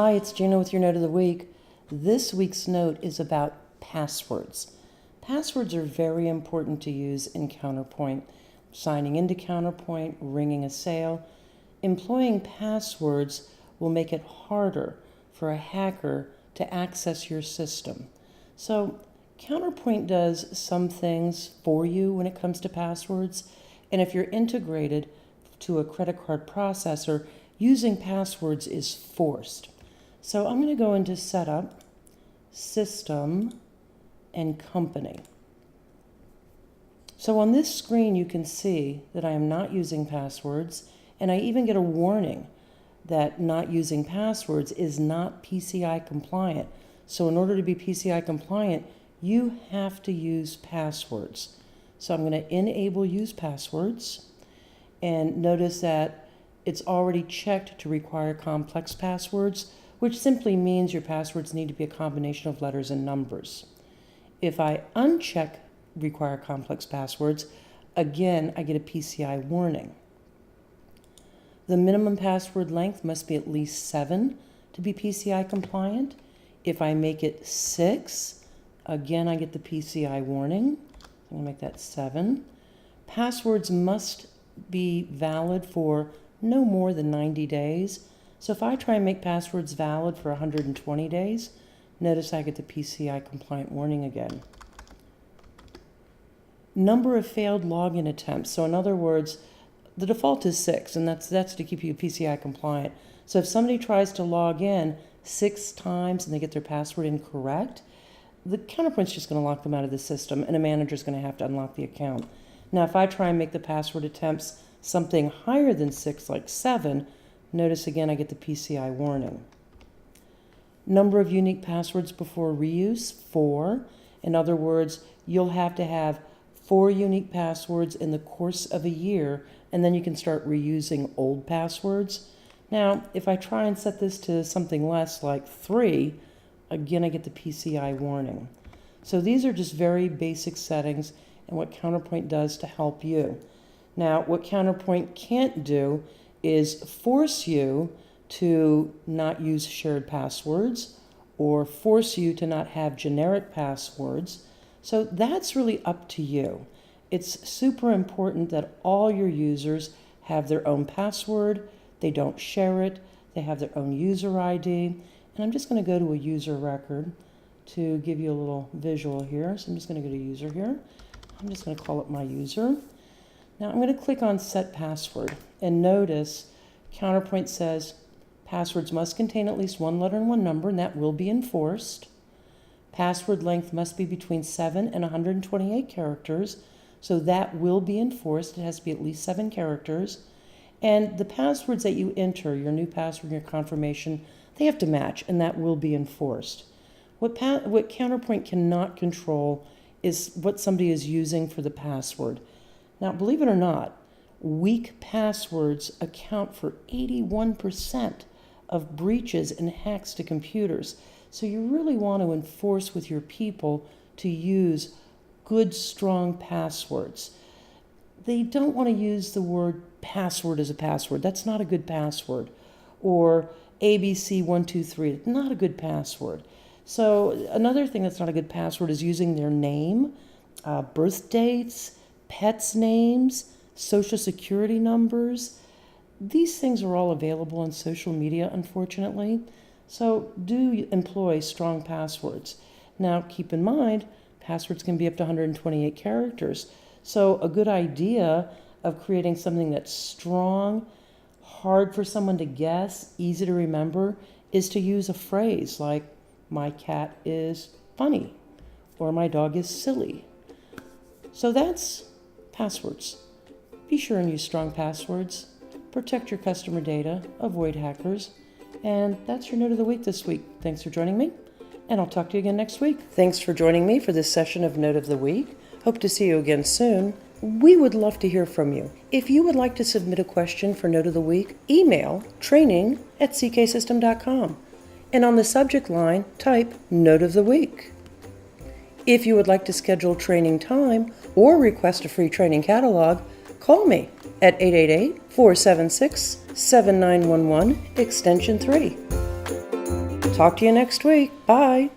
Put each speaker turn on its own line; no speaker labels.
Hi, it's Gina with your note of the week. This week's note is about passwords. Passwords are very important to use in Counterpoint. Signing into Counterpoint, ringing a sale. Employing passwords will make it harder for a hacker to access your system. So Counterpoint does some things for you when it comes to passwords, and if you're integrated to a credit card processor, using passwords is forced. So I'm going to go into Setup, System, and Company. So on this screen you can see that I am not using passwords, and I even get a warning that not using passwords is not PCI compliant. So in order to be PCI compliant, you have to use passwords. So I'm going to enable use passwords, and notice that it's already checked to require complex passwords, which simply means your passwords need to be a combination of letters and numbers. If I uncheck require complex passwords, again, I get a PCI warning. The minimum password length must be at least 7 to be PCI compliant. If I make it 6, again, I get the PCI warning. I'm going to make that 7. Passwords must be valid for no more than 90 days. So if I try and make passwords valid for 120 days, notice I get the PCI compliant warning again. Number of failed login attempts. So in other words, the default is 6, and that's to keep you PCI compliant. So if somebody tries to log in 6 times and they get their password incorrect, the Counterpoint's just going to lock them out of the system, and a manager's going to have to unlock the account. Now, if I try and make the password attempts something higher than 6, like 7, notice again I get the PCI warning. Number of unique passwords before reuse, 4. In other words, you'll have to have 4 unique passwords in the course of a year, and then you can start reusing old passwords. Now, if I try and set this to something less, like 3, again I get the PCI warning. So these are just very basic settings and what Counterpoint does to help you. Now, what Counterpoint can't do is force you to not use shared passwords or force you to not have generic passwords. So that's really up to you. It's super important that all your users have their own password, they don't share it, they have their own user ID. And I'm just going to go to a user record to give you a little visual here. So I'm just going to go to user here. I'm just going to call it my user. Now I'm going to click on set password, and notice Counterpoint says passwords must contain at least 1 letter and 1 number, and that will be enforced. Password length must be between 7 and 128 characters, so that will be enforced. It has to be at least 7 characters. And the passwords that you enter, your new password, your confirmation, they have to match, and that will be enforced. What Counterpoint cannot control is what somebody is using for the password. Now, believe it or not, weak passwords account for 81% of breaches and hacks to computers. So you really want to enforce with your people to use good, strong passwords. They don't want to use the word password as a password. That's not a good password. Or ABC123, not a good password. So another thing that's not a good password is using their name, birth dates, pets' names, social security numbers. These things are all available on social media, unfortunately. So do employ strong passwords. Now, keep in mind, passwords can be up to 128 characters. So a good idea of creating something that's strong, hard for someone to guess, easy to remember, is to use a phrase like, my cat is funny, or my dog is silly. So that's passwords. Be sure and use strong passwords. Protect your customer data, avoid hackers. And that's your note of the week this week. Thanks for joining me, and I'll talk to you again next week. Thanks for joining me for this session of Note of the Week. Hope to see you again soon. We would love to hear from you. If you would like to submit a question for Note of the Week, email training@cksystem.com. And on the subject line, type Note of the Week. If you would like to schedule training time or request a free training catalog, call me at 888-476-7911, extension 3. Talk to you next week. Bye.